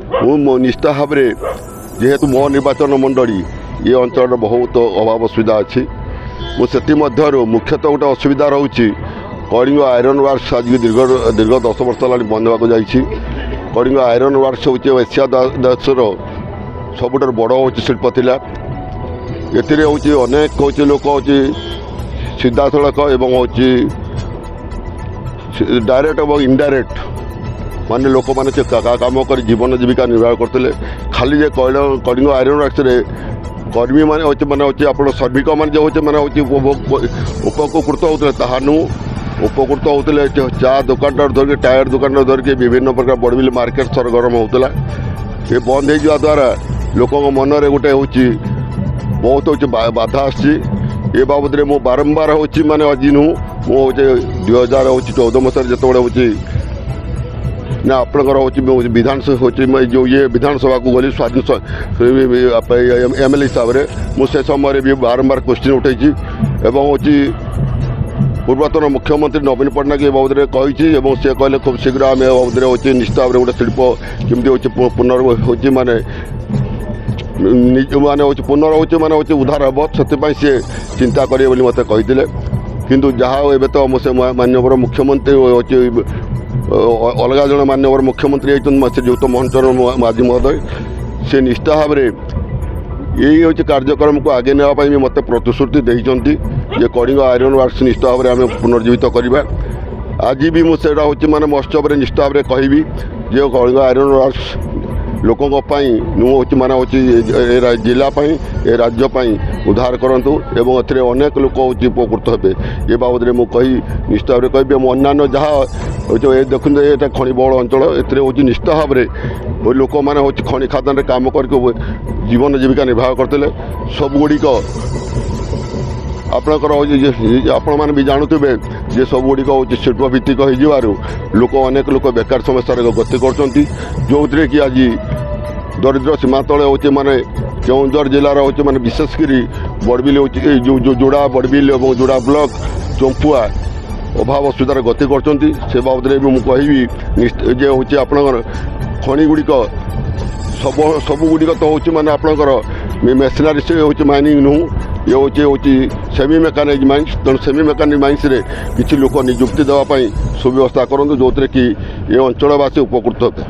मु निष्ठा भाव में जेहेतु मो निर्वाचन मंडली ये अंचल बहुत अभाव असुविधा अच्छी मुझे मुख्यतः गोटे असुविधा रोचे कलिंग आयरन वर्क्स आज दीर्घ 10 वर्ष है बंद होगा जाइए। कलिंग आयरन वर्क्स हूँ एशिया देशर सबुठ बड़ हूँ शिल्प थिला एथिरे हूँ अनेक हूँ लोक हूँ सीधा सड़क एवं हूँ डायरेक्ट और इनडायरेक्ट माने लोक मैंने काम कर जीवन जीविका निर्वाह करते खाली जे कलिंग आयरन वर्क्स कर्मी मैंने हूँ आप श्रमिक मैंने जो मैंने उपकृत होते ताहा नु उपकृत होते चा दुकान धरिक टायर दुकान धरिक विभिन्न प्रकार बड़बिल मार्केट सरगरम होता ये बंद हो द्वारा लोक मनरे गोटे हूँ बहुत हूँ बाधा आसी ये बाबद में बारंबार हूँ माने आज नु मुझे 2014 मसीह जो हूँ ना आपणकर हूँ विधानसभा हूँ जो ये विधानसभा को गली स्वाधीन एमएलए हिसाब से मुझे समय भी बारंबार क्वेश्चन उठे हूँ पूर्वतन मुख्यमंत्री नवीन पट्टनायक ये बाबद में कही सी कहले खूब शीघ्र आम बाबद हूँ निश्चित भाव में गोटे शिल्प केमती हूँ पुनर् हूँ माने माने हूँ पुनर् हूँ माने हूँ उद्धार हम से सी चिंता करेंगे मत कही किंतु जहाँ एवं तो मुझे माननीय मुख्यमंत्री हूँ अलग जन माननीय मुख्यमंत्री होती युक्त मोहन चरण माझी महोदय से निष्ठा भाव में यही हूँ कार्यक्रम को आगे नापी मत प्रतिश्रुति देती जे कलिंग आयरन वर्क्स निष्ठा भाव में आम पुनर्जीवित करवा। आज भी मुझे हूँ माने महोत्सव में निष्ठा भाव में कहबी जे कलिंग आयरन वर्क्स लोकों हूँ माने हूँ जिलापाई ए राज्यपाई उद्धार करूँ एवं ए अनेक लोक हूँ उपकृत हे ये बाबद में मुझे कही निष्ठा भाव में कह अन्य जहाँ ये देखते ये खनि बहुल अंचल ए निष्ठा भाव में लोक मैंने हूँ खनि खादान काम करके जीवन जीविका निर्वाह करते सबुगुड़िक आपणकर आपण मैंने भी जानुवे जे सबुगुड़िक हूँ शिल्पभित्तिक हो लोक अनेक लोक बेकार समस्या गति कर जो थे कि आज दरिद्र सीमा तले हूँ माने केउंझर जिलार हूँ माने विशेषकर बड़बिल हूँ जो जोड़ा बड़बिल और जोड़ा ब्लॉक चंपुआ अभाव असुविधार गति कर बाबद में मुझे कहबी जे हूँ आपणकर खनि गुड़िक सबुगुड़िक तो हूँ माने आपणकर मेसिनारी से हूँ माइनिंग नुह ये हूँ सेमी मेकानिक माइंस तेणु सेमी मेकानिक माइंस किसी लोक निजुक्ति देवाई सुव्यवस्था करूँ जो थे कि ये अंचलवासी उपकृत होते।